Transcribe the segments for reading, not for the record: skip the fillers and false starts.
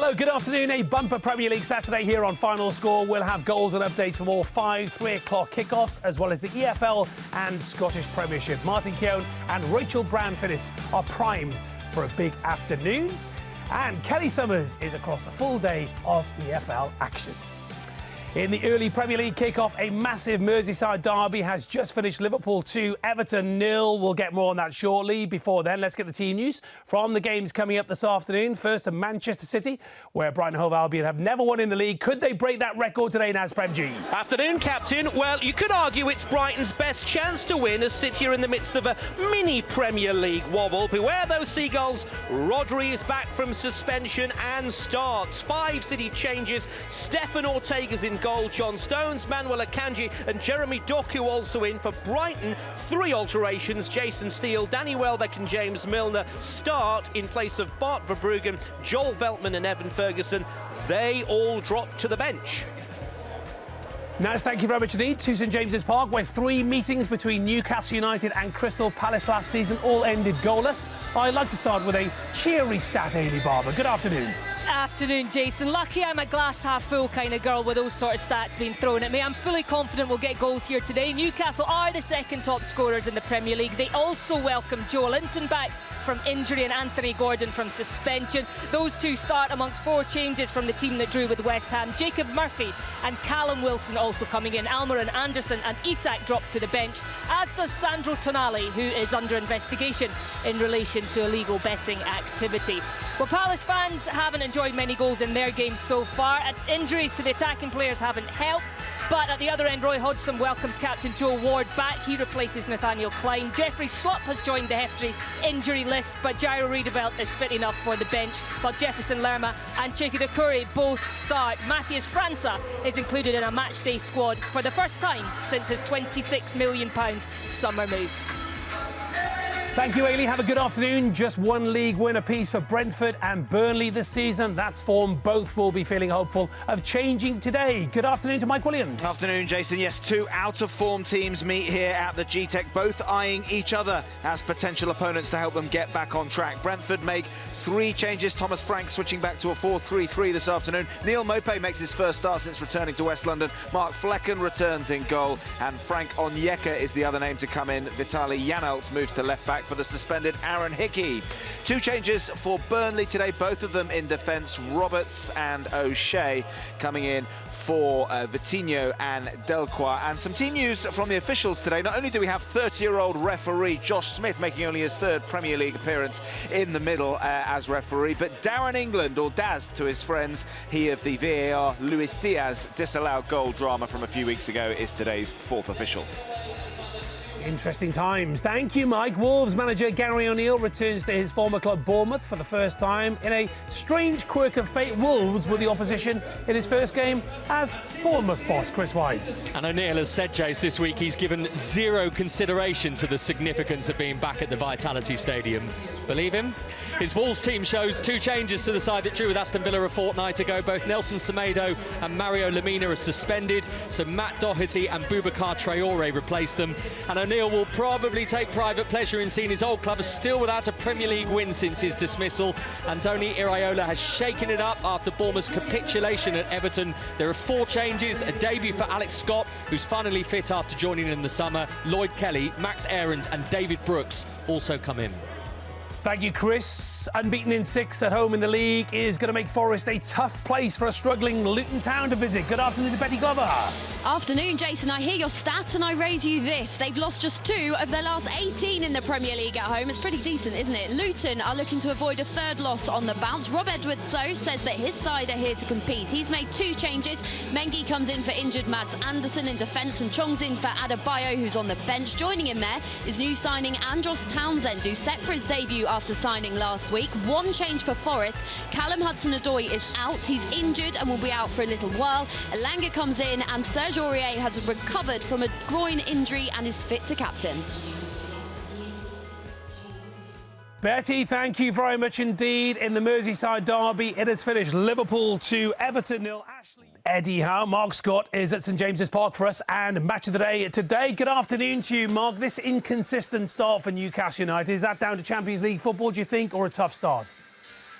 Hello, good afternoon. A bumper Premier League Saturday here on Final Score. We'll have goals and updates from all 3 o'clock kickoffs, as well as the EFL and Scottish Premiership. Marc Cowen and Rachel Brown-Finnis are primed for a big afternoon. And Kelly Summers is across a full day of EFL action. In the early Premier League kick-off, a massive Merseyside derby has just finished. Liverpool 2, Everton 0. We'll get more on that shortly. Before then, let's get the team news from the games coming up this afternoon. First to Manchester City, where Brighton, Hove, Albion have never won in the league. Could they break that record today, Naz Premji? Afternoon, Captain. Well, you could argue it's Brighton's best chance to win, as City are in the midst of a mini Premier League wobble. Beware those seagulls. Rodri is back from suspension and starts. 5 City changes. Stefan Ortega's in goal, John Stones, Manuel Akanji and Jeremy Doku also in. For Brighton, 3 alterations. Jason Steele, Danny Welbeck and James Milner start in place of Bart Verbruggen, Joel Veltman and Evan Ferguson. They all drop to the bench. Naz, thank you very much indeed. To St James's Park, where 3 meetings between Newcastle United and Crystal Palace last season all ended goalless. I'd like to start with a cheery stat, Eilidh Barbour. Good afternoon. Afternoon, Jason. Lucky I'm a glass half full kind of girl with those sort of stats being thrown at me. I'm fully confident we'll get goals here today. Newcastle are the second top scorers in the Premier League. They also welcome Joe Linton back from injury and Anthony Gordon from suspension. Those 2 start amongst 4 changes from the team that drew with West Ham. Jacob Murphy and Callum Wilson also coming in. Almiron Anderson and Isak drop to the bench, as does Sandro Tonali, who is under investigation in relation to illegal betting activity. Well, Palace fans haven't enjoyed many goals in their games so far. Injuries to the attacking players haven't helped. But at the other end, Roy Hodgson welcomes captain Joe Ward back. He replaces Nathaniel Klein. Jeffrey Schlupp has joined the hefty injury list, but Jairo Riedewald is fit enough for the bench, while Jefferson Lerma and Cheikhou Doucouré both start. Matthias França is included in a matchday squad for the first time since his £26 million summer move. Thank you, Eilidh. Have a good afternoon. Just 1 league win apiece for Brentford and Burnley this season. That's form both will be feeling hopeful of changing today. Good afternoon to Mike Williams. Afternoon, Jason. Yes, 2 out-of-form teams meet here at the G-Tech, both eyeing each other as potential opponents to help them get back on track. Brentford make 3 changes. Thomas Frank switching back to a 4-3-3 this afternoon. Neil Maupay makes his first start since returning to West London. Marc Flecken returns in goal, and Frank Onyeka is the other name to come in. Vitaly Janelt moves to left back for the suspended Aaron Hickey. 2 changes for Burnley today, both of them in defence. Roberts and O'Shea coming in for Vitinho and Delcroix. And some team news from the officials today. Not only do we have 30-year-old referee Josh Smith making only his 3rd Premier League appearance in the middle as referee, but Darren England, or Daz to his friends, he of the VAR Luis Diaz disallowed goal drama from a few weeks ago, is today's 4th official. Interesting times. Thank you, Mike. Wolves manager Gary O'Neill returns to his former club Bournemouth for the first time. In a strange quirk of fate, Wolves were the opposition in his first game as Bournemouth boss Chris Wise. And O'Neill has said, Jace, this week he's given 0 consideration to the significance of being back at the Vitality Stadium. Believe him? His Wolves team shows 2 changes to the side that drew with Aston Villa a fortnight ago. Both Nelson Semedo and Mario Lemina are suspended, so Matt Doherty and Boubacar Traoré replace them. And O'Neill will probably take private pleasure in seeing his old club still without a Premier League win since his dismissal. Andoni Iraola has shaken it up after Bournemouth's capitulation at Everton. There are 4 changes, a debut for Alex Scott, who's finally fit after joining in the summer. Lloyd Kelly, Max Aarons and David Brooks also come in. Thank you, Chris. Unbeaten in 6 at home in the league is going to make Forest a tough place for a struggling Luton Town to visit. Good afternoon to Betty Glover. Afternoon, Jason. I hear your stats and I raise you this. They've lost just 2 of their last 18 in the Premier League at home. It's pretty decent, isn't it? Luton are looking to avoid a 3rd loss on the bounce. Rob Edwards, though, says that his side are here to compete. He's made 2 changes. Mengi comes in for injured Mads Anderson in defence and Chong's in for Adebayo, who's on the bench. Joining him there is new signing Andros Townsend, who's set for his debut after signing last week. 1 change for Forest. Callum Hudson-Odoi is out. He's injured and will be out for a little while. Elanga comes in and Serge Aurier has recovered from a groin injury and is fit to captain. Betty, thank you very much indeed. In the Merseyside derby, it has finished Liverpool 2, Everton 0. Eddie Howe, Marc Scott is at St James's Park for us and match of the day today. Good afternoon to you, Marc. This inconsistent start for Newcastle United, is that down to Champions League football, do you think, or a tough start?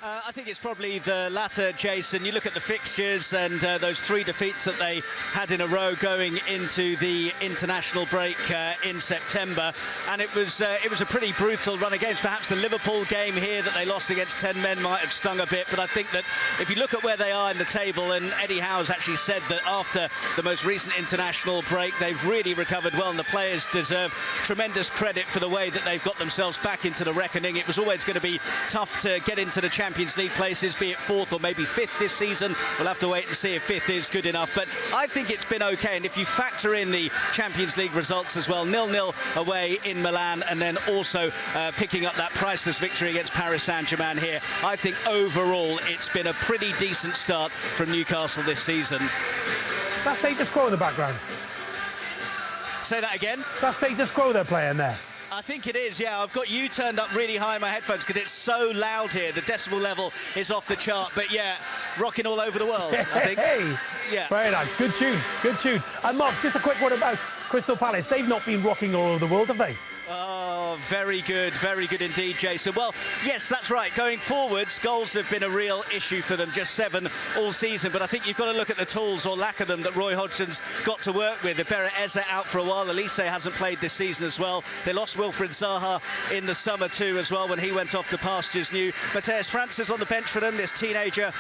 I think it's probably the latter, Jason. You look at the fixtures and those 3 defeats that they had in a row going into the international break in September, and it was a pretty brutal run of games. Perhaps the Liverpool game here that they lost against 10 men might have stung a bit, but I think that if you look at where they are in the table, and Eddie Howe's actually said that after the most recent international break, they've really recovered well, and the players deserve tremendous credit for the way that they've got themselves back into the reckoning. It was always going to be tough to get into the Champions League places, be it 4th or maybe 5th this season. We'll have to wait and see if 5th is good enough, but I think it's been okay. And if you factor in the Champions League results as well, 0-0 away in Milan, and then also picking up that priceless victory against Paris Saint-Germain here, I think overall it's been a pretty decent start from Newcastle this season. Is that status quo in the background? Say that again? Is that status quo they're playing there? I think it is, yeah. I've got you turned up really high in my headphones because it's so loud here. The decibel level is off the chart, but yeah, rocking all over the world, I think. Hey, yeah. Very nice. Good tune, good tune. And Marc, just a quick one about Crystal Palace. They've not been rocking all over the world, have they? Oh, very good indeed, Jason. Well, yes, that's right. Going forwards, goals have been a real issue for them, just 7 all season. But I think you've got to look at the tools, or lack of them, that Roy Hodgson's got to work with. Ibera Eze out for a while. Elise hasn't played this season as well. They lost Wilfried Zaha in the summer too as well when he went off to pastures new. Mateus Francis on the bench for them, this teenager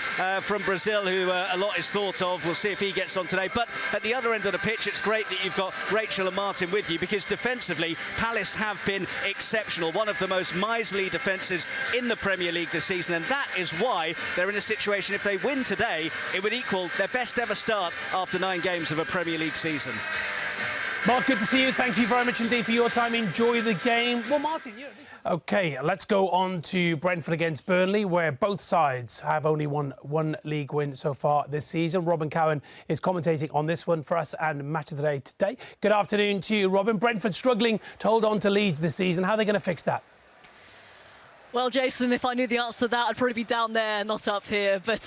from Brazil who a lot is thought of. We'll see if he gets on today. But at the other end of the pitch, it's great that you've got Rachel and Martin with you, because defensively, Palace have been exceptional. One of the most miserly defences in the Premier League this season, and that is why they're in a situation, if they win today, it would equal their best ever start after 9 games of a Premier League season. Marc, good to see you. Thank you very much indeed for your time. Enjoy the game. Well, Martin, OK, let's go on to Brentford against Burnley, where both sides have only won 1 league win so far this season. Robyn Cowen is commentating on this one for us and Match of the Day today. Good afternoon to you, Robyn. Brentford struggling to hold on to Leeds this season. How are they going to fix that? Well, Jason, if I knew the answer to that, I'd probably be down there, not up here. But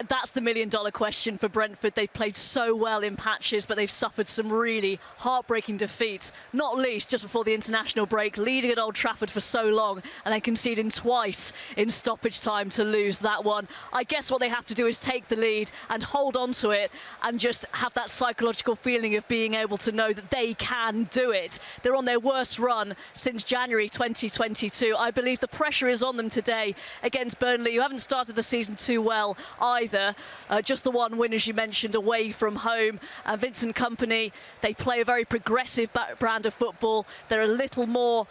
that's the million-dollar question for Brentford. They've played so well in patches, but they've suffered some really heartbreaking defeats, not least just before the international break, leading at Old Trafford for so long and then conceding twice in stoppage time to lose that one. I guess what they have to do is take the lead and hold on to it and just have that psychological feeling of being able to know that they can do it. They're on their worst run since January 2022. I believe the pressure is on them today against Burnley, who haven't started the season too well either. Just the 1 win, as you mentioned, away from home. Vincent Kompany, they play a very progressive brand of football. They're a little more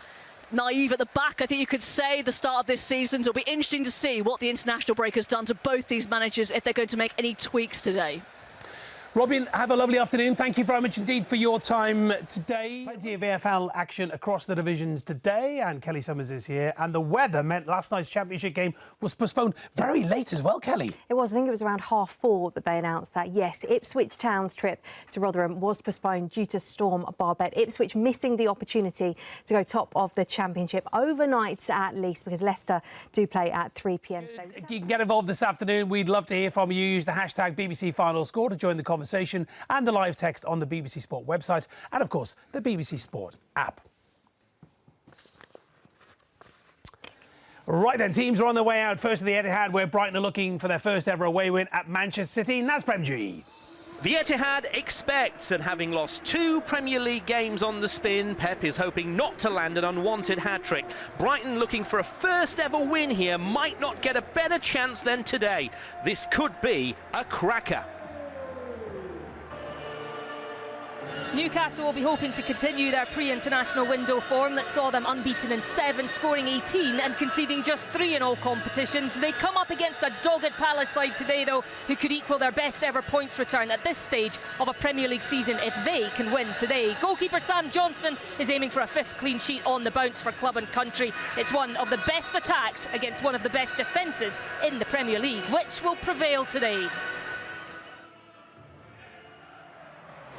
naive at the back, I think you could say, the start of this season. So it'll be interesting to see what the international break has done to both these managers, if they're going to make any tweaks today. Robyn, have a lovely afternoon. Thank you very much indeed for your time today. Plenty of AFL action across the divisions today, and Kelly Summers is here. And the weather meant last night's championship game was postponed very late as well, Kelly. It was. I think it was around 4:30 that they announced that, yes, Ipswich Town's trip to Rotherham was postponed due to Storm Barbet. Ipswich missing the opportunity to go top of the championship overnight at least, because Leicester do play at 3 p.m. So you can get involved this afternoon. We'd love to hear from you. Use the hashtag BBC Final Score to join the conversation, and the live text on the BBC Sport website, and of course the BBC Sport app. Right then, teams are on their way out. First to the Etihad, where Brighton are looking for their first ever away win at Manchester City. And that's Premji. The Etihad expects, and having lost 2 Premier League games on the spin, Pep is hoping not to land an unwanted hat-trick. Brighton, looking for a first ever win here, might not get a better chance than today. This could be a cracker. Newcastle will be hoping to continue their pre-international window form that saw them unbeaten in 7, scoring 18 and conceding just 3 in all competitions. They come up against a dogged Palace side today, though, who could equal their best ever points return at this stage of a Premier League season if they can win today. Goalkeeper Sam Johnston is aiming for a 5th clean sheet on the bounce for club and country. It's one of the best attacks against one of the best defences in the Premier League. Which will prevail today?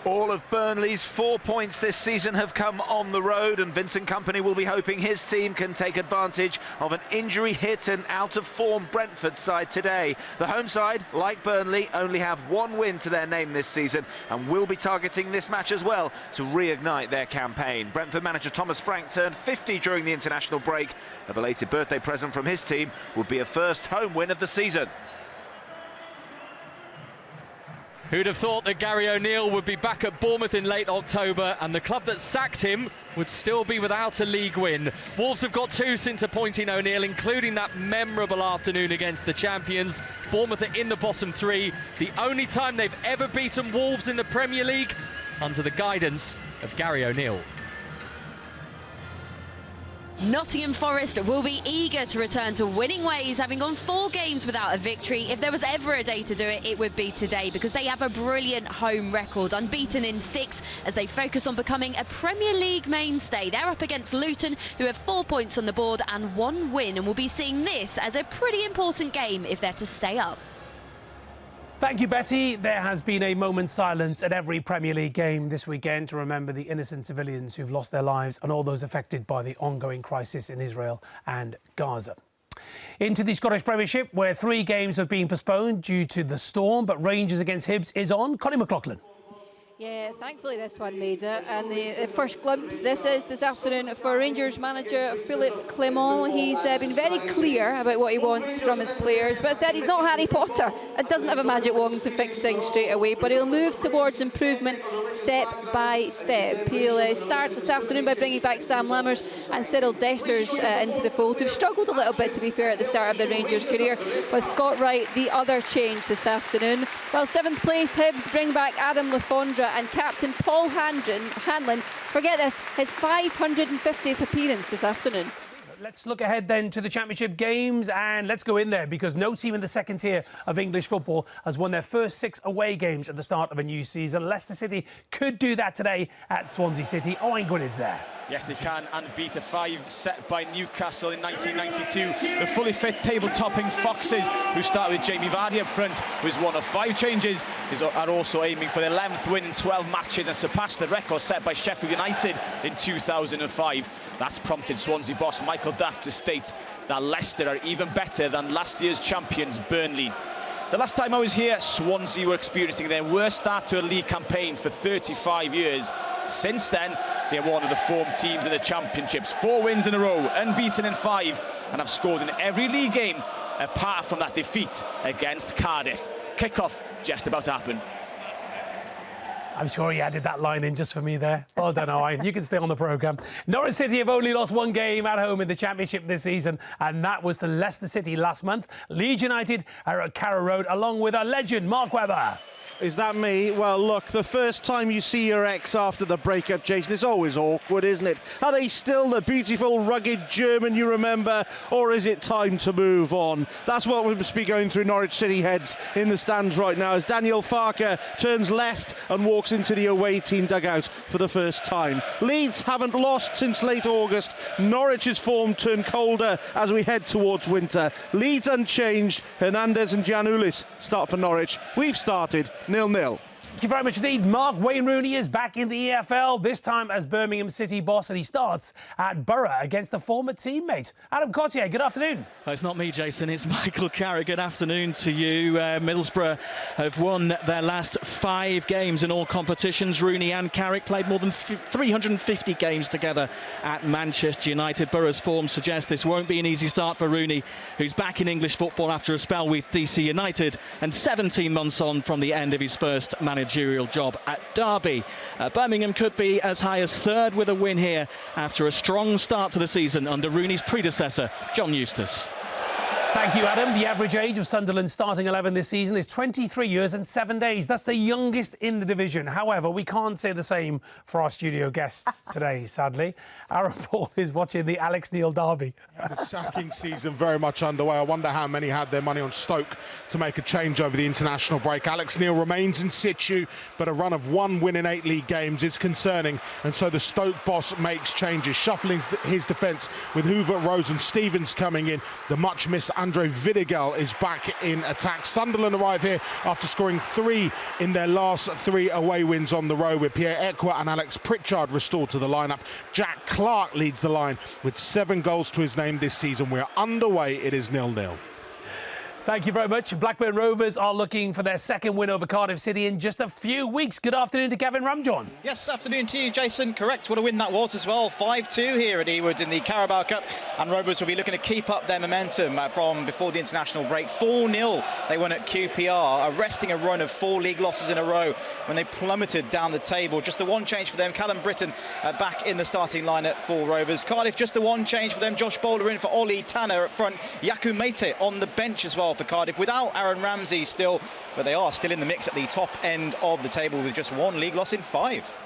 All of Burnley's 4 points this season have come on the road, and Vincent Kompany will be hoping his team can take advantage of an injury-hit and out-of-form Brentford side today. The home side, like Burnley, only have one win to their name this season and will be targeting this match as well to reignite their campaign. Brentford manager Thomas Frank turned 50 during the international break. A belated birthday present from his team would be a first home win of the season. Who'd have thought that Gary O'Neill would be back at Bournemouth in late October and the club that sacked him would still be without a league win. Wolves have got 2 since appointing O'Neill, including that memorable afternoon against the champions. Bournemouth are in the bottom 3, the only time they've ever beaten Wolves in the Premier League under the guidance of Gary O'Neill. Nottingham Forest will be eager to return to winning ways, having gone 4 games without a victory. If there was ever a day to do it, it would be today, because they have a brilliant home record, unbeaten in 6 as they focus on becoming a Premier League mainstay. They're up against Luton, who have 4 points on the board and 1 win, and will be seeing this as a pretty important game if they're to stay up. Thank you, Betty. There has been a moment's silence at every Premier League game this weekend to remember the innocent civilians who've lost their lives and all those affected by the ongoing crisis in Israel and Gaza. Into the Scottish Premiership, where 3 games have been postponed due to the storm, but Rangers against Hibs is on. Connie McLaughlin. Yeah, thankfully this one made it, and the first glimpse this afternoon for Rangers manager Philippe Clement. He's been very clear about what he wants from his players, but said he's not Harry Potter and doesn't have a magic wand to fix things straight away, but he'll move towards improvement step by step. He'll start this afternoon by bringing back Sam Lammers and Cyril Desters into the fold, who've struggled a little bit, to be fair, at the start of their Rangers career, with Scott Wright the other change this afternoon. Well, 7th place Hibs bring back Adam Lafondra and captain Paul Hanlon, forget this, his 550th appearance this afternoon. Let's look ahead then to the Championship games, and let's go in there, because no team in the second tier of English football has won their first 6 away games at the start of a new season. Leicester City could do that today at Swansea City. Owain Gwynedd there. Yes, they can, and beat a 5 set by Newcastle in 1992. The fully fit table-topping Foxes, who start with Jamie Vardy up front, who's one of 5 changes, are also aiming for their 11th win in 12 matches and surpassed the record set by Sheffield United in 2005. That's prompted Swansea boss Michael Duff to state that Leicester are even better than last year's champions Burnley. The last time I was here, Swansea were experiencing their worst start to a league campaign for 35 years. Since then, they're one of the form teams in the Championships. 4 wins in a row, unbeaten in 5, and have scored in every league game, apart from that defeat against Cardiff. Kick-off just about to happen. I'm sure he added that line in just for me there. Well done, Owain. You can stay on the programme. Norwich City have only lost 1 game at home in the Championship this season, and that was to Leicester City last month. Leeds United are at Carrow Road, along with a legend, Marc Webber. Is that me? Well, look, the first time you see your ex after the breakup, Jason, it's always awkward, isn't it? Are they still the beautiful, rugged German you remember, or is it time to move on? That's what we must be going through Norwich City heads in the stands right now, as Daniel Farke turns left and walks into the away team dugout for the first time. Leeds haven't lost since late August. Norwich's form turned colder as we head towards winter. Leeds unchanged. Hernandez and Giannoulis start for Norwich. We've started 0-0. Thank you very much indeed, Marc. Wayne Rooney is back in the EFL, this time as Birmingham City boss, and he starts at Borough against a former teammate. Adam Cottier, good afternoon. It's not me, Jason, it's Michael Carrick. Good afternoon to you. Middlesbrough have won their last 5 games in all competitions. Rooney and Carrick played more than 350 games together at Manchester United. Borough's form suggests this won't be an easy start for Rooney, who's back in English football after a spell with DC United and 17 months on from the end of his first managerial job at Derby. Birmingham could be as high as 3rd with a win here after a strong start to the season under Rooney's predecessor, John Eustace. Thank you, Adam. The average age of Sunderland's starting 11 this season is 23 years and 7 days. That's the youngest in the division. However, we can't say the same for our studio guests today, sadly. Aaron Paul is watching the Alex Neil derby. The sacking season very much underway. I wonder how many had their money on Stoke to make a change over the international break. Alex Neil remains in situ, but a run of 1 win in 8 league games is concerning. And so the Stoke boss makes changes, shuffling his defence with Hoover, Rose and Stevens coming in. The much-missed Andre Vidigal is back in attack. Sunderland arrive here after scoring 3 in their last 3 away wins on the road, with Pierre Ekwa and Alex Pritchard restored to the lineup. Jack Clark leads the line with 7 goals to his name this season. We're underway. It is 0-0. Thank you very much. Blackburn Rovers are looking for their second win over Cardiff City in just a few weeks. Good afternoon to Gavin Ramjohn. Yes, afternoon to you, Jason. Correct. What a win that was as well. 5-2 here at Ewood in the Carabao Cup. And Rovers will be looking to keep up their momentum from before the international break. 4-0 they won at QPR, arresting a run of 4 league losses in a row when they plummeted down the table. Just the one change for them. Callum Britton back in the starting lineup for Rovers. Cardiff, just the one change for them. Josh Bowler in for Ollie Tanner up front. Yaku Mete on the bench as well for Cardiff, without Aaron Ramsey still, but they are still in the mix at the top end of the table with just 1 league loss in 5.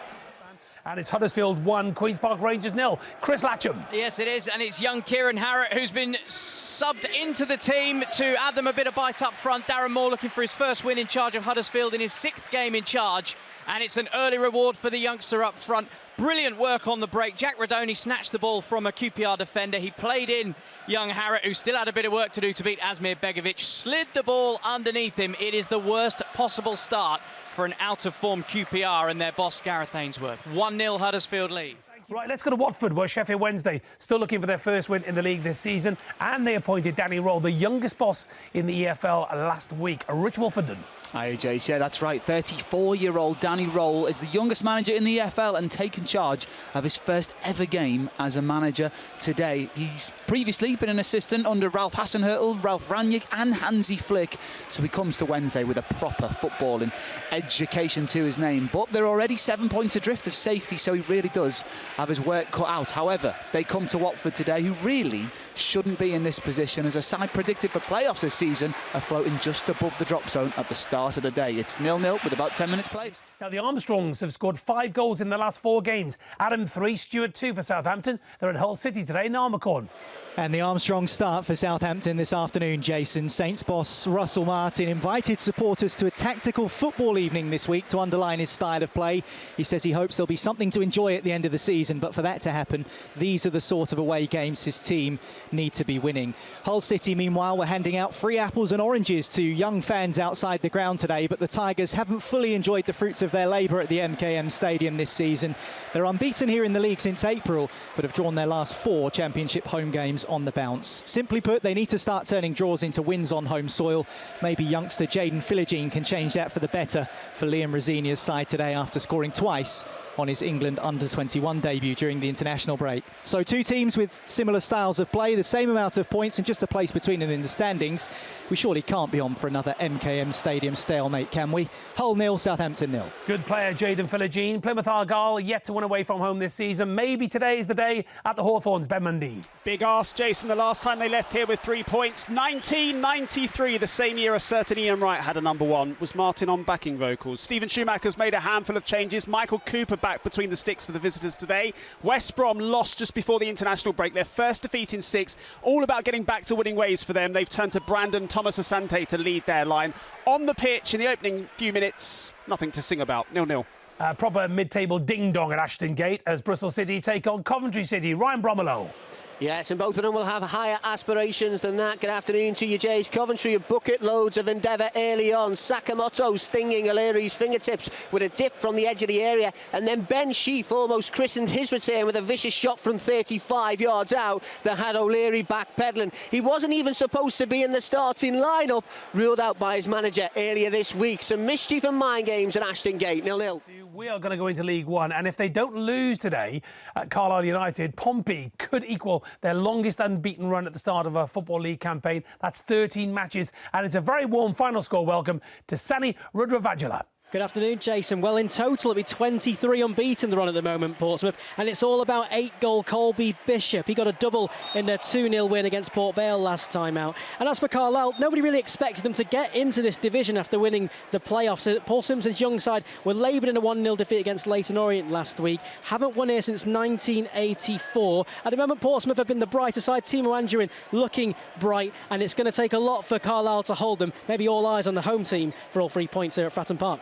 And it's Huddersfield 1, Queen's Park Rangers 0. Chris Latcham. Yes, it is, and it's young Kieran Harrott who's been subbed into the team to add them a bit of bite up front. Darren Moore looking for his first win in charge of Huddersfield in his 6th game in charge, and it's an early reward for the youngster up front. Brilliant work on the break. Jack Radoni snatched the ball from a QPR defender. He played in young Harrott, who still had a bit of work to do to beat Asmir Begovic. Slid the ball underneath him. It is the worst possible start for an out-of-form QPR and their boss, Gareth Ainsworth. 1-0 Huddersfield lead. Right, let's go to Watford, where Sheffield Wednesday still looking for their first win in the league this season. And they appointed Danny Roll, the youngest boss in the EFL, last week. Rich Wolfenden. Hi, Jace. Yeah, that's right. 34-year-old Danny Roll is the youngest manager in the EFL and taken charge of his first ever game as a manager today. He's previously been an assistant under Ralph Hasenhüttl, Ralph Rangnick and Hansi Flick. So he comes to Wednesday with a proper footballing education to his name. But they're already 7 points adrift of safety, so he really does have his work cut out. However, they come to Watford today, who really shouldn't be in this position, as a side predicted for playoffs this season are floating just above the drop zone at the start of the day. It's 0-0 with about 10 minutes played. Now, the Armstrongs have scored 5 goals in the last 4 games. Adam 3, Stewart 2 for Southampton. They're at Hull City today. Niall McCorn. And the Armstrong start for Southampton this afternoon, Jason. Saints boss Russell Martin invited supporters to a tactical football evening this week to underline his style of play. He says he hopes there'll be something to enjoy at the end of the season, but for that to happen, these are the sort of away games his team need to be winning. Hull City, meanwhile, were handing out free apples and oranges to young fans outside the ground today, but the Tigers haven't fully enjoyed the fruits of their labour at the MKM Stadium this season. They're unbeaten here in the league since April, but have drawn their last 4 Championship home games on the bounce. Simply put, they need to start turning draws into wins on home soil. Maybe youngster Jaden Philogene can change that for the better for Liam Rosenior's side today after scoring twice on his England under-21 debut during the international break. So 2 teams with similar styles of play, the same amount of points and just a place between them in the standings. We surely can't be on for another MKM Stadium stalemate, can we? Hull 0, Southampton 0. Good player Jaden Philogene. Plymouth Argyle yet to win away from home this season. Maybe today is the day at the Hawthorns. Ben Mundy. Big ask, Jason. The last time they left here with 3 points, 1993, the same year a certain Ian Wright had a number 1, was Martin on backing vocals. Stephen Schumacher's made a handful of changes. Michael Cooper back between the sticks for the visitors today. West Brom lost just before the international break, their first defeat in 6. All about getting back to winning ways for them. They've turned to Brandon Thomas Asante to lead their line. On the pitch in the opening few minutes, nothing to sing about. 0-0. Proper mid-table ding-dong at Ashton Gate as Bristol City take on Coventry City. Ryan Bromelow. Yes, and both of them will have higher aspirations than that. Good afternoon to you, Jays. Coventry have bucket loads of endeavour early on. Sakamoto stinging O'Leary's fingertips with a dip from the edge of the area, and then Ben Sheaf almost christened his return with a vicious shot from 35 yards out that had O'Leary backpedaling. He wasn't even supposed to be in the starting lineup, ruled out by his manager earlier this week. Some mischief and mind games at Ashton Gate, 0-0. We are going to go into League One, and if they don't lose today at Carlisle United, Pompey could equal their longest unbeaten run at the start of a Football League campaign. That's 13 matches, and it's a very warm final score welcome to Sani Rudravajula. Good afternoon, Jason. Well, in total, it'll be 23 unbeaten the run at the moment, Portsmouth, and it's all about 8-goal Colby Bishop. He got a double in their 2-0 win against Port Vale last time out. And as for Carlisle, nobody really expected them to get into this division after winning the playoffs. Paul Simpson's young side were laboured in a 1-0 defeat against Leyton Orient last week. Haven't won here since 1984. At the moment, Portsmouth have been the brighter side. Timo Anjurin looking bright, and it's going to take a lot for Carlisle to hold them. Maybe all eyes on the home team for all 3 points here at Fratton Park.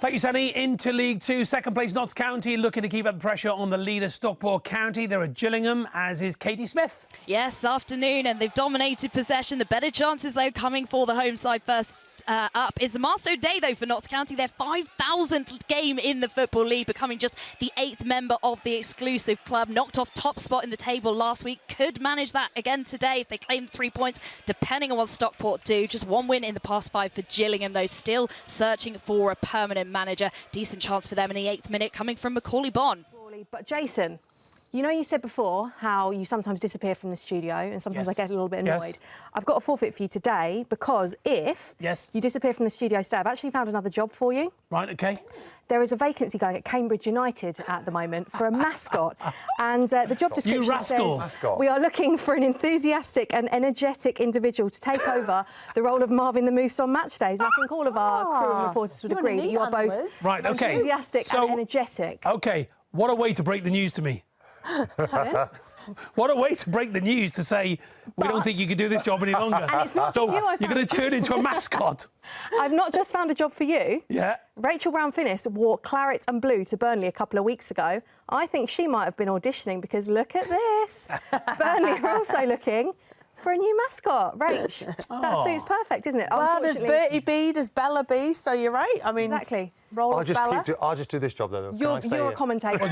Thank you, Sunny. Into League Two, second place Notts County looking to keep up the pressure on the leader Stockport County. They're at Gillingham, as is Katie Smith. Yes, afternoon, and they've dominated possession. The better chances, though, coming for the home side first. Up is the milestone day, though, for Notts County. Their 5,000th game in the Football League, becoming just the 8th member of the exclusive club. Knocked off top spot in the table last week. Could manage that again today if they claim 3 points, depending on what Stockport do. Just one win in the past 5 for Gillingham, though. Still searching for a permanent manager. Decent chance for them in the 8th minute, coming from Macaulay Bonne. But Jason, you know, you said before how you sometimes disappear from the studio and sometimes I get a little bit annoyed. Yes. I've got a forfeit for you today because if you disappear from the studio today, I've actually found another job for you. Right, OK. There is a vacancy going at Cambridge United at the moment for a mascot. And the job description says we are looking for an enthusiastic and energetic individual to take over the role of Marvin the Moose on match days. And I think all of our crew and reporters would agree that you are both enthusiastic and energetic. OK, what a way to break the news to me. What a way to break the news, to say we don't think you can do this job any longer. And it's not so just you, you're going to turn into a mascot. I've not just found a job for you. Yeah. Rachel Brown-Finnis wore claret and blue to Burnley a couple of weeks ago. I think she might have been auditioning because look at this. Burnley are also looking for a new mascot. Rach, that suits perfect, isn't it? Well, there's Bertie B, there's Bella B, so you're right. I mean, exactly. I'll just do this job, though. You're a commentator. Well,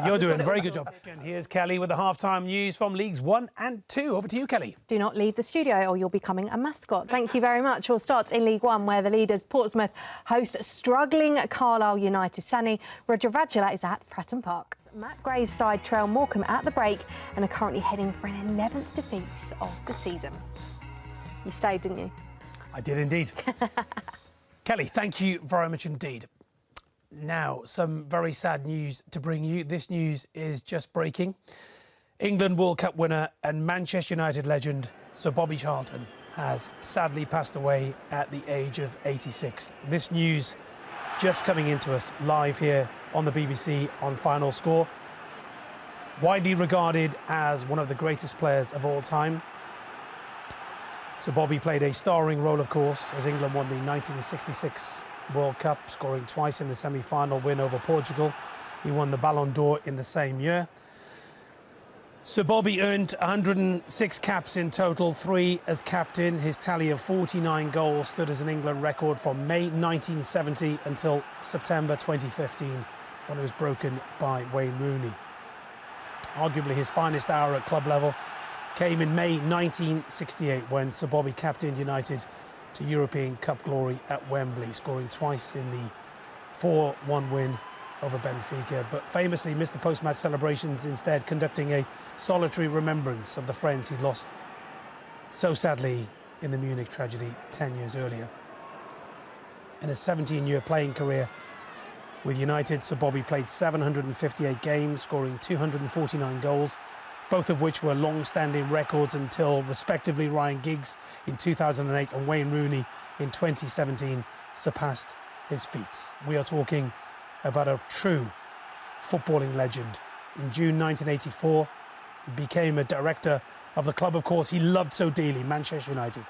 you're doing a very good job. And here's Kelly with the half-time news from Leagues 1 and 2. Over to you, Kelly. Do not leave the studio or you're becoming a mascot. Thank you very much. We'll start in League 1, where the leaders Portsmouth host struggling Carlisle United. Sunny, Roger Radula is at Fratton Park. Matt Gray's side trail Morecambe at the break and are currently heading for an 11th defeat of the season. You stayed, didn't you? I did indeed. Kelly, thank you very much indeed. Now, some very sad news to bring you. This news is just breaking. England World Cup winner and Manchester United legend Sir Bobby Charlton has sadly passed away at the age of 86. This news just coming into us live here on the BBC on Final Score. Widely regarded as one of the greatest players of all time. So Bobby played a starring role, of course, as England won the 1966 World Cup, scoring twice in the semi-final win over Portugal. He won the Ballon d'Or in the same year. Sir Bobby earned 106 caps in total, 3 as captain. His tally of 49 goals stood as an England record from May 1970 until September 2015, when it was broken by Wayne Rooney. Arguably his finest hour at club level came in May 1968, when Sir Bobby captained United to European Cup glory at Wembley, scoring twice in the 4-1 win over Benfica, but famously missed the post-match celebrations, instead conducting a solitary remembrance of the friends he'd lost so sadly in the Munich tragedy 10 years earlier. In a 17-year playing career with United, Sir Bobby played 758 games, scoring 249 goals, both of which were long-standing records until, respectively, Ryan Giggs in 2008 and Wayne Rooney in 2017 surpassed his feats. We are talking about a true footballing legend. In June 1984, he became a director of the club, of course, he loved so dearly, Manchester United.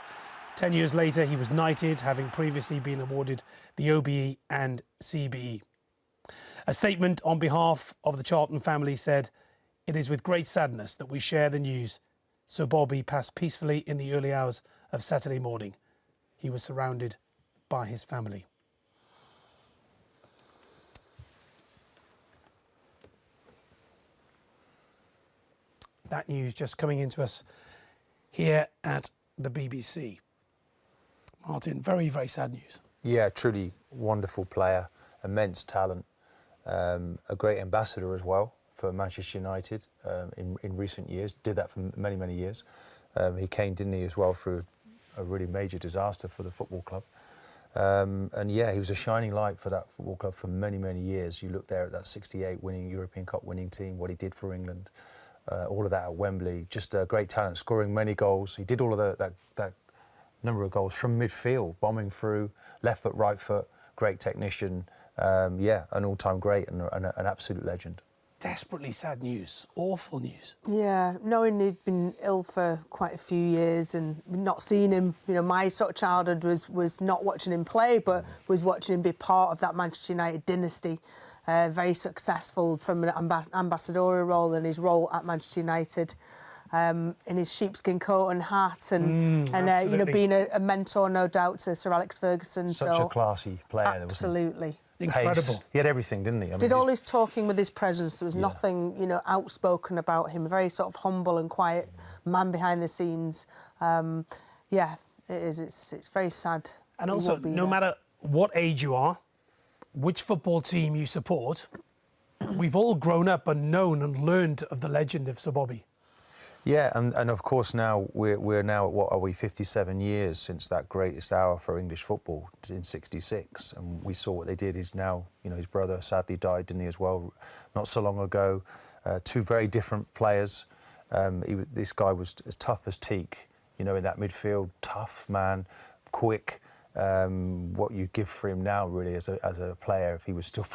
10 years later, he was knighted, having previously been awarded the OBE and CBE. A statement on behalf of the Charlton family said, "It is with great sadness that we share the news. Sir Bobby passed peacefully in the early hours of Saturday morning. He was surrounded by his family." That news just coming into us here at the BBC. Martin, very, very sad news. Yeah, truly wonderful player, immense talent, a great ambassador as well for Manchester United in recent years. Did that for many, many years. He came, didn't he, as well, through a really major disaster for the football club. And yeah, he was a shining light for that football club for many, many years. You look there at that 68 winning European Cup winning team, what he did for England, all of that at Wembley. Just a great talent, scoring many goals. He did all of that number of goals from midfield, bombing through, left foot, right foot, great technician. Yeah, an all-time great and an absolute legend. desperately sad news, awful news. Yeah, knowing he'd been ill for quite a few years and not seeing him, you know, my sort of childhood was not watching him play, but was watching him be part of that Manchester United dynasty. Very successful from an ambassadorial role and his role at Manchester United. In his sheepskin coat and hat, and you know, being a mentor, no doubt, to Sir Alex Ferguson. Such a classy player. Absolutely. Incredible. Pace. He had everything, didn't he? I Did all his talking with his presence. There was nothing, you know, outspoken about him. A very sort of humble and quiet man behind the scenes. Yeah, it is. It's very sad. And also, no matter what age you are, which football team you support, we've all grown up and known and learned of the legend of Sir Bobby. Yeah, and of course now we're now at, what are we, 57 years since that greatest hour for English football in '66, and we saw what they did. He's now, you know, his brother sadly died, didn't he, as well, not so long ago. Two very different players. This guy was as tough as teak, you know, in that midfield, tough man, quick. What you give for him now, really, as a player, if he was still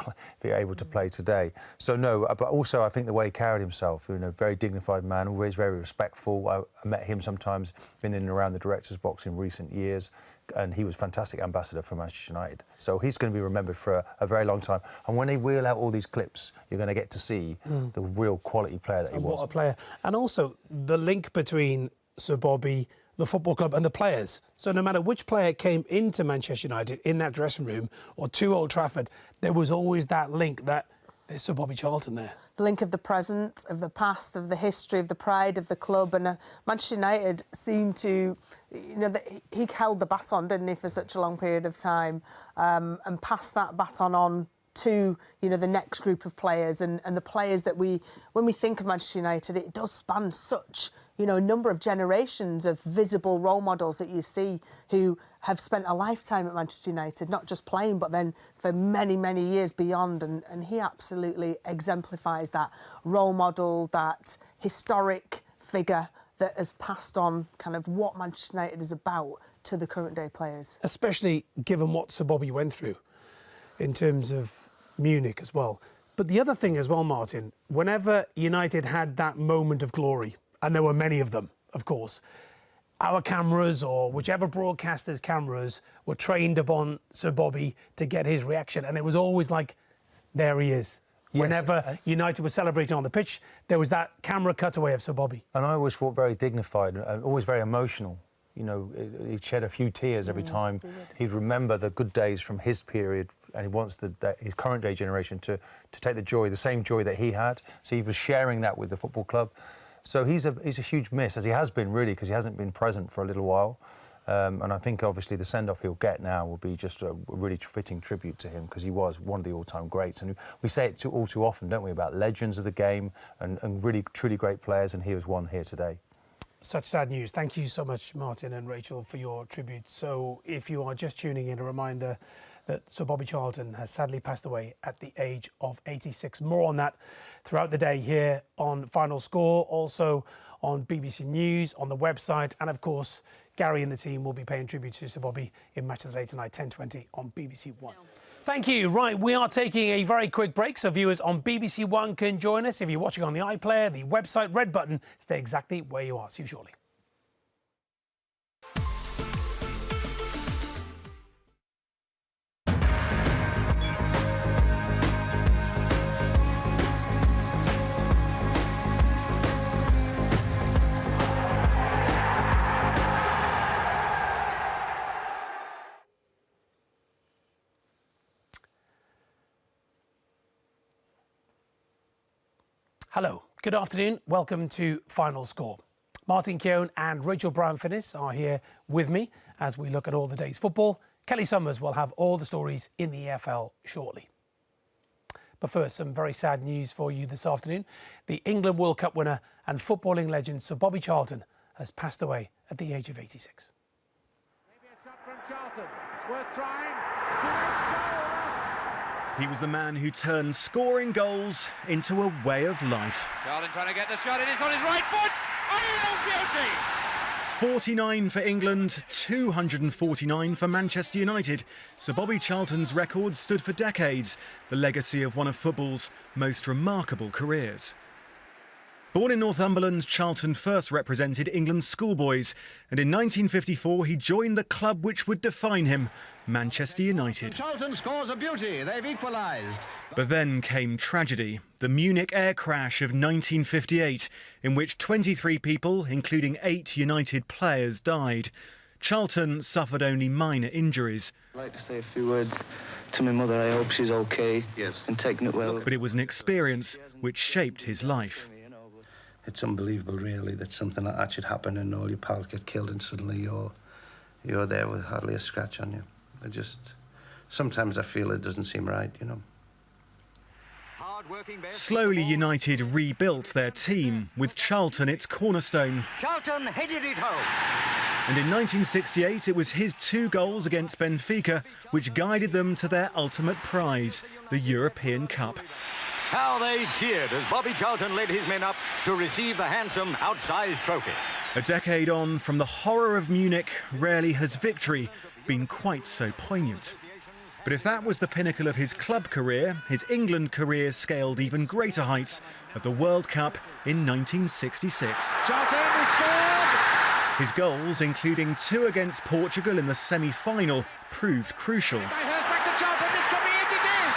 be able to play today. So no, but also I think the way he carried himself, you know, very dignified man, always very respectful. I met him sometimes in and around the director's box in recent years, and he was a fantastic ambassador for Manchester United. So he's going to be remembered for a very long time. And when they wheel out all these clips, you're going to get to see the real quality player that he was. What a player. And also the link between Sir Bobby, the football club and the players. So no matter which player came into Manchester United in that dressing room or to Old Trafford, there was always that link that there's Sir Bobby Charlton there. The link of the present, of the past, of the history, of the pride of the club. And Manchester United seemed to, you know, he held the baton, didn't he, for such a long period of time, and passed that baton on to, you know, the next group of players and the players that when we think of Manchester United, it does span such, you know, a number of generations of visible role models that you see who have spent a lifetime at Manchester United, not just playing, but then for many, many years beyond. And he absolutely exemplifies that role model, that historic figure that has passed on kind of what Manchester United is about to the current day players. Especially given what Sir Bobby went through in terms of Munich as well. But the other thing as well, Martin, whenever United had that moment of glory, and there were many of them, of course, our cameras or whichever broadcaster's cameras were trained upon Sir Bobby to get his reaction. And it was always like, there he is. Yes. Whenever United was celebrating on the pitch, there was that camera cutaway of Sir Bobby. And I always thought very dignified and always very emotional. You know, he'd shed a few tears every time. He'd remember the good days from his period, and he wants his current day generation to take the same joy that he had. So he was sharing that with the football club. So he's a huge miss, as he has been, really, because he hasn't been present for a little while. And I think, obviously, the send-off he'll get now will be just a really fitting tribute to him, because he was one of the all-time greats. And we say it all too often, don't we, about legends of the game and really, truly great players, and he was one here today. Such sad news. Thank you so much, Martin and Rachel, for your tribute. So if you are just tuning in, a reminder that Sir Bobby Charlton has sadly passed away at the age of 86. More on that throughout the day here on Final Score, also on BBC News, on the website, and of course, Gary and the team will be paying tribute to Sir Bobby in Match of the Day tonight, 10:20 on BBC One. Thank you. Right, we are taking a very quick break, so viewers on BBC One can join us. If you're watching on the iPlayer, the website, red button, stay exactly where you are. See you shortly. Hello, good afternoon. Welcome to Final Score. Martin Cowen and Rachel Brown-Finnis are here with me as we look at all the day's football. Kelly Summers will have all the stories in the EFL shortly. But first, some very sad news for you this afternoon. The England World Cup winner and footballing legend Sir Bobby Charlton has passed away at the age of 86. Maybe a shot from Charlton. It's worth trying. He was the man who turned scoring goals into a way of life. Charlton trying to get the shot, and it's on his right foot. Oh, beauty! 49 for England, 249 for Manchester United. Sir Bobby Charlton's record stood for decades, the legacy of one of football's most remarkable careers. Born in Northumberland, Charlton first represented England's schoolboys, and in 1954 he joined the club which would define him, Manchester United. Charlton scores a beauty, they've equalised. But then came tragedy, the Munich air crash of 1958, in which 23 people, including 8 United players, died. Charlton suffered only minor injuries. I'd like to say a few words to my mother. I hope she's okay and taking it well. But it was an experience which shaped his life. It's unbelievable, really, that something like that should happen and all your pals get killed and suddenly you're there with hardly a scratch on you. Sometimes I feel it doesn't seem right, you know. Slowly United rebuilt their team, with Charlton its cornerstone. Charlton headed it home. And in 1968 it was his 2 goals against Benfica which guided them to their ultimate prize, the European Cup. How they cheered as Bobby Charlton led his men up to receive the handsome outsized trophy. A decade on from the horror of Munich, rarely has victory been quite so poignant. But if that was the pinnacle of his club career, his England career scaled even greater heights at the World Cup in 1966. Charlton has scored! His goals, including 2 against Portugal in the semi-final, proved crucial. Back to Charlton, this could be it, it is!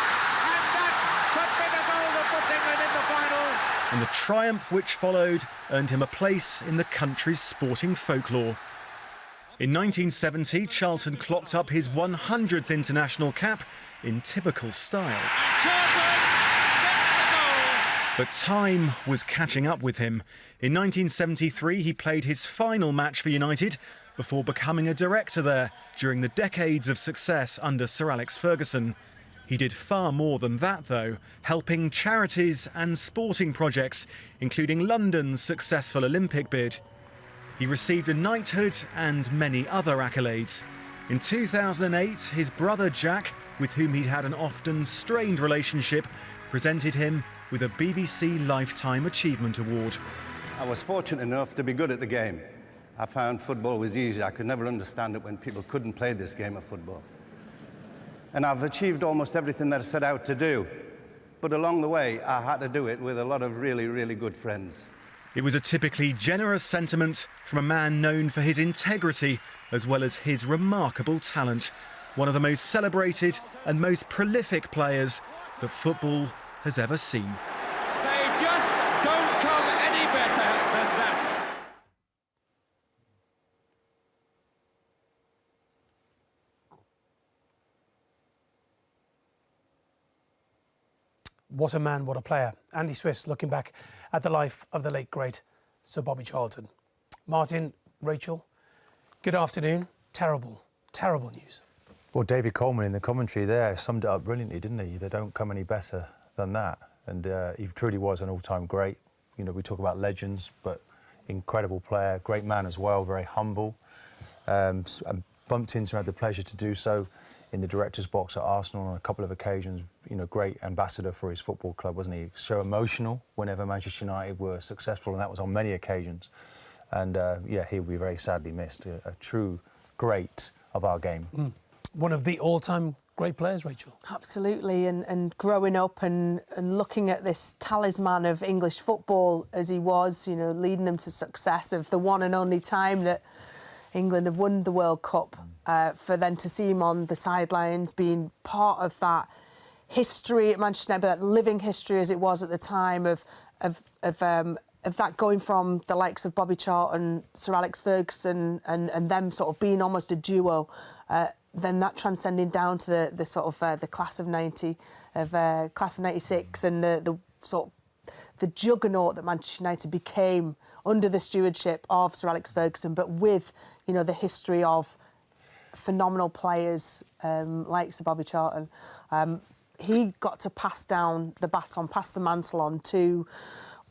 And that could be the goal that puts England in the final. And the triumph which followed earned him a place in the country's sporting folklore. In 1970, Charlton clocked up his 100th international cap in typical style. But time was catching up with him. In 1973, he played his final match for United before becoming a director there during the decades of success under Sir Alex Ferguson. He did far more than that, though, helping charities and sporting projects, including London's successful Olympic bid. He received a knighthood and many other accolades. In 2008, his brother Jack, with whom he'd had an often strained relationship, presented him with a BBC Lifetime Achievement Award. I was fortunate enough to be good at the game. I found football was easy. I could never understand it when people couldn't play this game of football. And I've achieved almost everything that I set out to do. But along the way, I had to do it with a lot of really, really good friends. It was a typically generous sentiment from a man known for his integrity as well as his remarkable talent. One of the most celebrated and most prolific players that football has ever seen. They just don't come any better than that. What a man, what a player. Andy Swiss looking back at the life of the late, great Sir Bobby Charlton. Martin, Rachel, good afternoon. Terrible, terrible news. Well, David Coleman in the commentary there summed it up brilliantly, didn't he? They don't come any better than that. And he truly was an all-time great. You know, we talk about legends, but incredible player, great man as well, very humble. And bumped into and had the pleasure to do so in the director's box at Arsenal on a couple of occasions. You know, great ambassador for his football club, wasn't he? So emotional whenever Manchester United were successful, and that was on many occasions. And yeah, he'll be very sadly missed. A true great of our game. One of the all-time great players, Rachel. Absolutely, and growing up and looking at this talisman of English football as he was, you know, leading them to success of the one and only time that England have won the World Cup, for then to see him on the sidelines, being part of that history at Manchester United, that living history as it was at the time of that going from the likes of Bobby Charlton, Sir Alex Ferguson, and them sort of being almost a duo. Then that transcending down to the sort of the class of 90, class of 96, and the sort of the juggernaut that Manchester United became under the stewardship of Sir Alex Ferguson, but with, you know, the history of phenomenal players like Sir Bobby Charlton. He got to pass down the baton, pass the mantle on to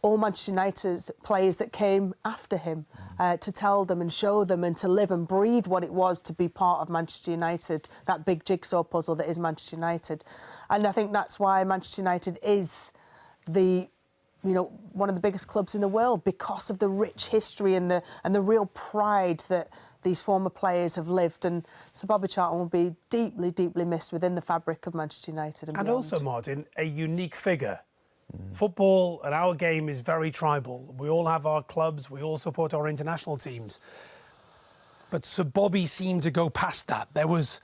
all Manchester United's players that came after him, to tell them and show them and to live and breathe what it was to be part of Manchester United, that big jigsaw puzzle that is Manchester United. And I think that's why Manchester United is the one of the biggest clubs in the world because of the rich history and the real pride that these former players have lived. And Sir Bobby Charlton will be deeply, deeply missed within the fabric of Manchester United and beyond. Also, Martin, a unique figure. Football and our game is very tribal. We all have our clubs. We all support our international teams. But Sir Bobby seemed to go past that. There was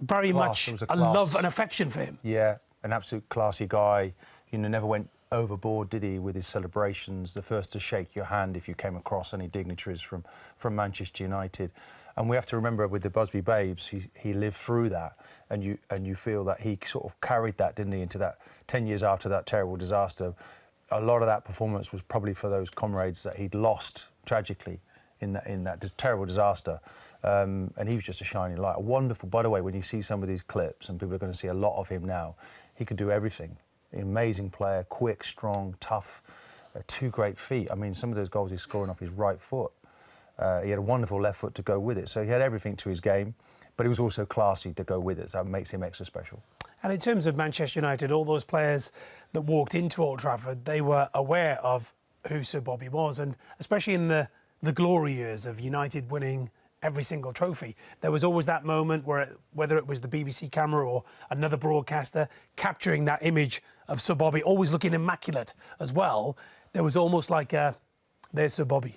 very much a love and affection for him. Yeah, an absolute classy guy. Never went overboard, did he, with his celebrations? The first to shake your hand if you came across any dignitaries from Manchester United. And we have to remember with the Busby Babes, he lived through that, and you feel that he sort of carried that, didn't he, into that 10 years after that terrible disaster. A lot of that performance was probably for those comrades that he'd lost tragically in that terrible disaster. And he was just a shining light. A wonderful, by the way, when you see some of these clips, and people are going to see a lot of him now, he could do everything. Amazing player, quick, strong, tough, 2 great feet. I mean, some of those goals he's scoring off his right foot. He had a wonderful left foot to go with it. So he had everything to his game, but he was also classy to go with it. So that makes him extra special. And in terms of Manchester United, all those players that walked into Old Trafford, they were aware of who Sir Bobby was. And especially in the glory years of United winning every single trophy, there was always that moment where, whether it was the BBC camera or another broadcaster capturing that image of Sir Bobby, always looking immaculate as well, there was almost like, there's Sir Bobby.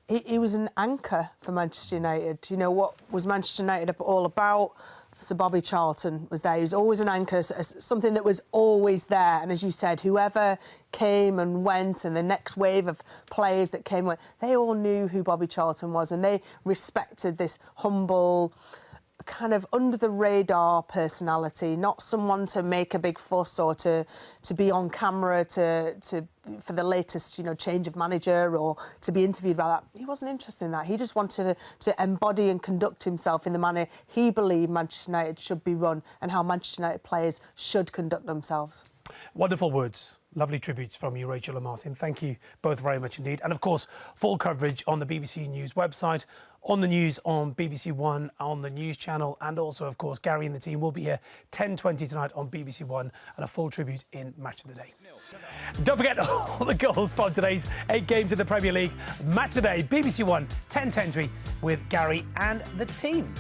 He was an anchor for Manchester United. What was Manchester United all about? Sir Bobby Charlton was there. He was always an anchor, something that was always there. And as you said, whoever came and went, and the next wave of players that came and went, they all knew who Bobby Charlton was, and they respected this humble, kind of under-the-radar personality, not someone to make a big fuss or to be on camera for the latest, change of manager or to be interviewed about that. He wasn't interested in that. He just wanted to embody and conduct himself in the manner he believed Manchester United should be run and how Manchester United players should conduct themselves. Wonderful words. Lovely tributes from you, Rachel and Martin. Thank you both very much indeed. And of course, full coverage on the BBC News website, on the news on BBC One, on the news channel, and also, of course, Gary and the team will be here 10:20 tonight on BBC One, and a full tribute in Match of the Day. Don't forget all the goals from today's 8 games in the Premier League. Match of the Day, BBC One, 10:20 with Gary and the team.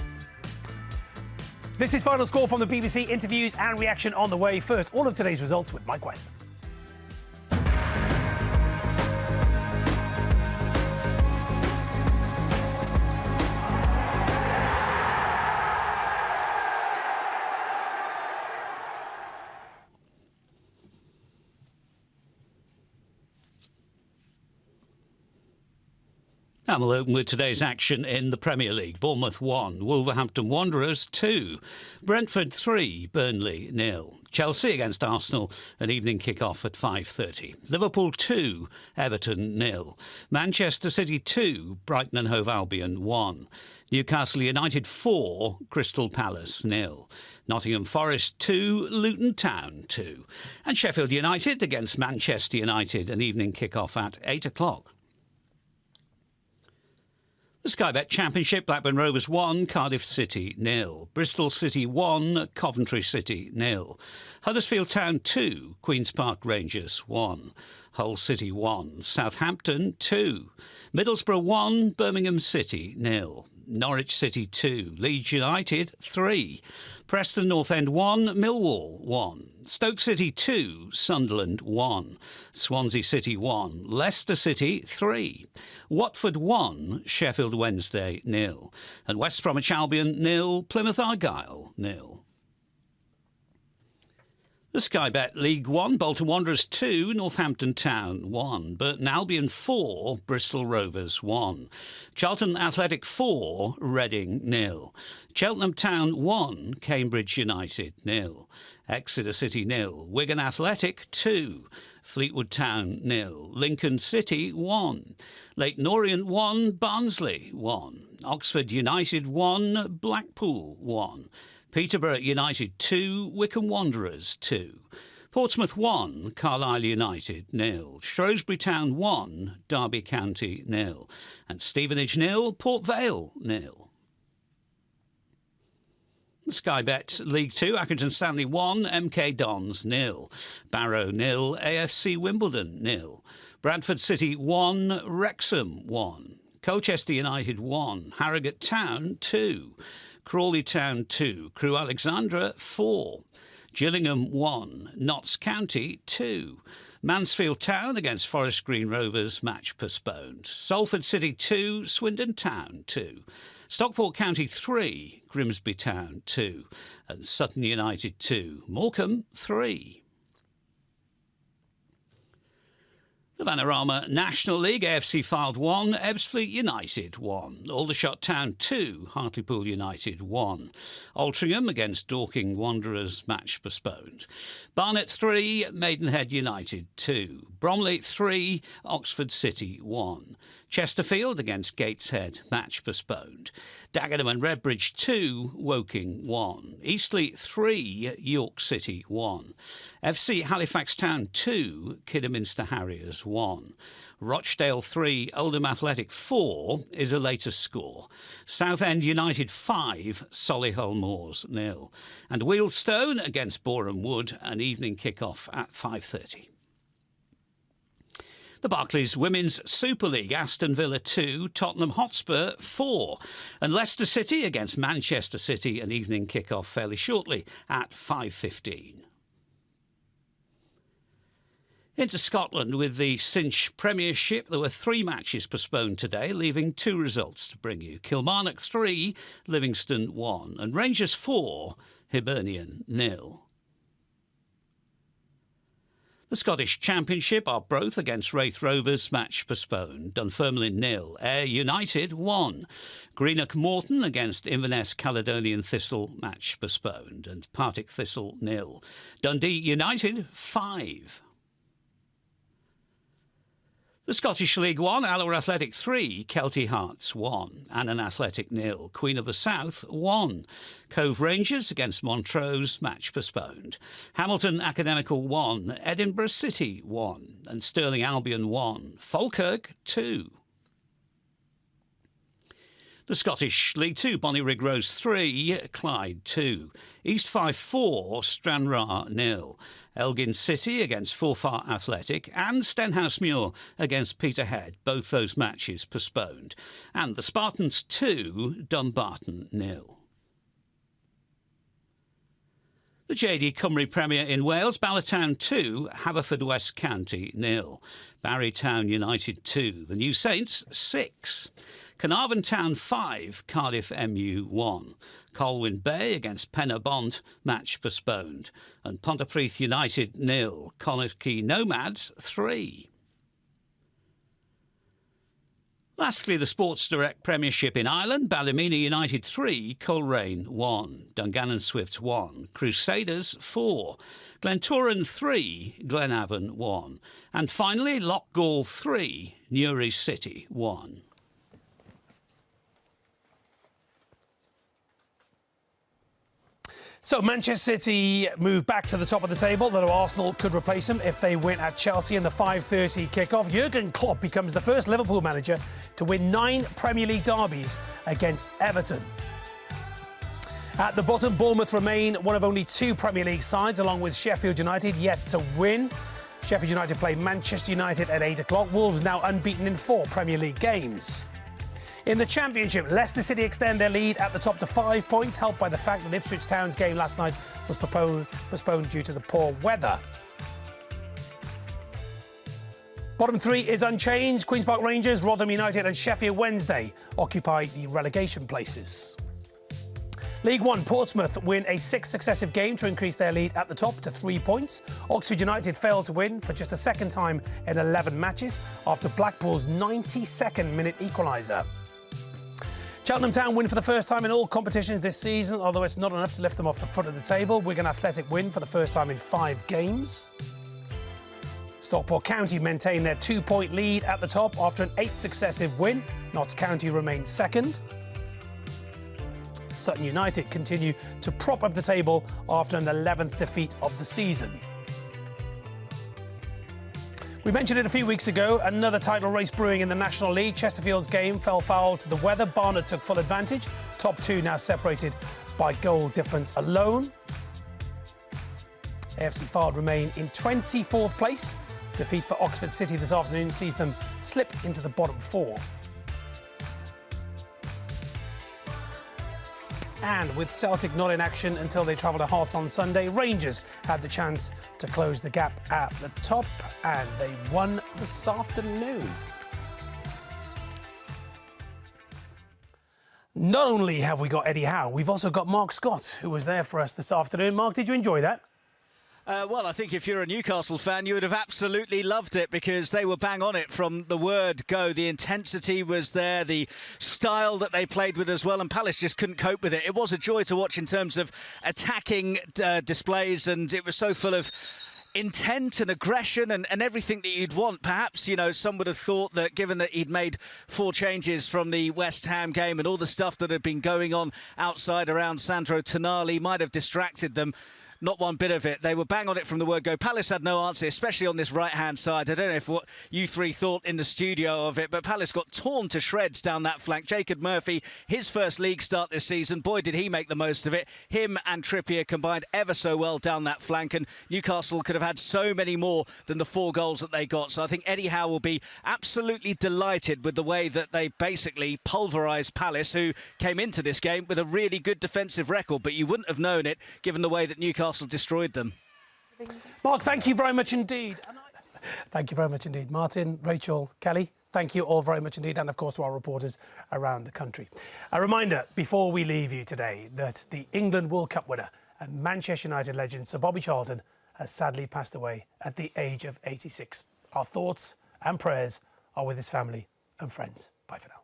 This is Final Score from the BBC. Interviews and reaction on the way. First, all of today's results with Mike West. And we'll open with today's action in the Premier League. Bournemouth 1, Wolverhampton Wanderers 2, Brentford 3, Burnley 0. Chelsea against Arsenal, an evening kick-off at 5:30. Liverpool 2, Everton 0. Manchester City 2, Brighton and Hove Albion 1. Newcastle United 4, Crystal Palace 0. Nottingham Forest 2, Luton Town 2. And Sheffield United against Manchester United, an evening kick-off at 8 o'clock. The Sky Bet Championship, Blackburn Rovers 1, Cardiff City 0. Bristol City 1, Coventry City 0. Huddersfield Town 2, Queen's Park Rangers 1. Hull City 1, Southampton 2. Middlesbrough 1, Birmingham City 0. Norwich City 2, Leeds United 3. Preston North End 1, Millwall 1. Stoke City 2, Sunderland 1. Swansea City 1, Leicester City 3. Watford 1, Sheffield Wednesday 0. And West Bromwich Albion 0, Plymouth Argyle 0. The Sky Bet League 1, Bolton Wanderers 2, Northampton Town 1. Burton Albion 4, Bristol Rovers 1. Charlton Athletic 4, Reading 0. Cheltenham Town 1, Cambridge United 0. Exeter City 0, Wigan Athletic 2. Fleetwood Town 0, Lincoln City 1. Leyton Orient 1, Barnsley 1. Oxford United 1, Blackpool 1. Peterborough United 2, Wycombe Wanderers 2. Portsmouth 1, Carlisle United 0. Shrewsbury Town 1, Derby County 0. And Stevenage 0, Port Vale 0. Sky Bet League 2, Accrington Stanley 1, MK Dons 0, Barrow 0, AFC Wimbledon 0, Bradford City 1, Wrexham 1, Colchester United 1, Harrogate Town 2, Crawley Town 2, Crewe Alexandra 4, Gillingham 1, Notts County 2, Mansfield Town against Forest Green Rovers, match postponed. Salford City 2, Swindon Town 2, Stockport County 3, Grimsby Town 2, and Sutton United 2, Morecambe 3. The Vanarama National League, AFC Fylde 1, Ebbsfleet United 1, Aldershot Town 2, Hartlepool United 1, Altrincham against Dorking Wanderers, match postponed. Barnet 3, Maidenhead United 2, Bromley 3, Oxford City 1, Chesterfield against Gateshead, match postponed. Dagenham and Redbridge 2, Woking 1, Eastleigh 3, York City 1, FC Halifax Town 2, Kidderminster Harriers 1, Rochdale 3, Oldham Athletic 4 is a latest score. Southend United 5, Solihull Moors 0, and Wealdstone against Boreham Wood, an evening kick-off at 5:30. The Barclays Women's Super League, Aston Villa 2, Tottenham Hotspur 4, and Leicester City against Manchester City, an evening kick-off fairly shortly at 5:15. Into Scotland with the Cinch Premiership, there were 3 matches postponed today, leaving 2 results to bring you. Kilmarnock 3, Livingston 1, and Rangers 4, Hibernian 0. The Scottish Championship, Arbroath against Wraith Rovers, match postponed. Dunfermline 0, Ayr United 1. Greenock Morton against Inverness Caledonian Thistle, match postponed. And Partick Thistle 0. Dundee United 5. The Scottish League 1, Alloa Athletic 3, Kelty Hearts 1, Annan Athletic 0, Queen of the South 1, Cove Rangers against Montrose, match postponed, Hamilton Academical 1, Edinburgh City 1, and Stirling Albion 1, Falkirk 2. The Scottish League 2, Bonnyrigg Rose 3, Clyde 2, East Fife 4, Stranraer 0, Elgin City against Forfar Athletic, and Stenhousemuir against Peterhead, both those matches postponed. And the Spartans 2, Dumbarton 0. The JD Cymru Premier in Wales, Ballatown 2, Haverfordwest County 0, Barrytown United 2, the New Saints 6. Carnarvon Town 5, Cardiff MU 1. Colwyn Bay against Penna-Bont, match postponed. And Pontypridd United 0, Connacht Nomads 3. Lastly, the Sports Direct Premiership in Ireland, Ballymena United 3, Coleraine 1, Dungannon Swifts 1, Crusaders 4, Glentoran 3, Glenavon 1, and finally Loughgall 3, Newry City 1. So Manchester City move back to the top of the table, though Arsenal could replace them if they win at Chelsea in the 5:30 kick-off. Jurgen Klopp becomes the first Liverpool manager to win 9 Premier League derbies against Everton. At the bottom, Bournemouth remain one of only 2 Premier League sides, along with Sheffield United, yet to win. Sheffield United play Manchester United at 8 o'clock. Wolves now unbeaten in 4 Premier League games. In the Championship, Leicester City extend their lead at the top to 5 points, helped by the fact that Ipswich Town's game last night was postponed due to the poor weather. Bottom 3 is unchanged. Queen's Park Rangers, Rotherham United and Sheffield Wednesday occupy the relegation places. League 1, Portsmouth win a 6th successive game to increase their lead at the top to 3 points. Oxford United failed to win for just a second time in 11 matches after Blackpool's 92nd minute equaliser. Cheltenham Town win for the first time in all competitions this season, although it's not enough to lift them off the front of the table. Wigan Athletic win for the first time in 5 games. Stockport County maintain their 2-point lead at the top after an 8th successive win. Notts County remains second. Sutton United continue to prop up the table after an 11th defeat of the season. We mentioned it a few weeks ago, another title race brewing in the National League. Chesterfield's game fell foul to the weather. Barnet took full advantage. Top 2 now separated by goal difference alone. AFC Fylde remain in 24th place. Defeat for Oxford City this afternoon sees them slip into the bottom 4. And with Celtic not in action until they travel to Hearts on Sunday, Rangers had the chance to close the gap at the top, and they won this afternoon. Not only have we got Eddie Howe, we've also got Marc Scott, who was there for us this afternoon. Marc, did you enjoy that? Well, I think if you're a Newcastle fan, you would have absolutely loved it, because they were bang on it from the word go. The intensity was there, the style that they played with as well, and Palace just couldn't cope with it. It was a joy to watch in terms of attacking displays, and it was so full of intent and aggression and everything that you'd want. Perhaps, you know, some would have thought that given that he'd made 4 changes from the West Ham game and all the stuff that had been going on outside around Sandro Tonali might have distracted them. Not one bit of it. They were bang on it from the word go. Palace had no answer, especially on this right-hand side. I don't know if what you three thought in the studio of it, but Palace got torn to shreds down that flank. Jacob Murphy, his first league start this season. Boy, did he make the most of it. Him and Trippier combined ever so well down that flank, and Newcastle could have had so many more than the 4 goals that they got. So I think Eddie Howe will be absolutely delighted with the way that they basically pulverised Palace, who came into this game with a really good defensive record, but you wouldn't have known it given the way that Newcastle destroyed them. Marc, thank you very much indeed. Thank you very much indeed. Martin, Rachel, Kelly, thank you all very much indeed, and of course to our reporters around the country. A reminder before we leave you today that the England World Cup winner and Manchester United legend Sir Bobby Charlton has sadly passed away at the age of 86. Our thoughts and prayers are with his family and friends. Bye for now.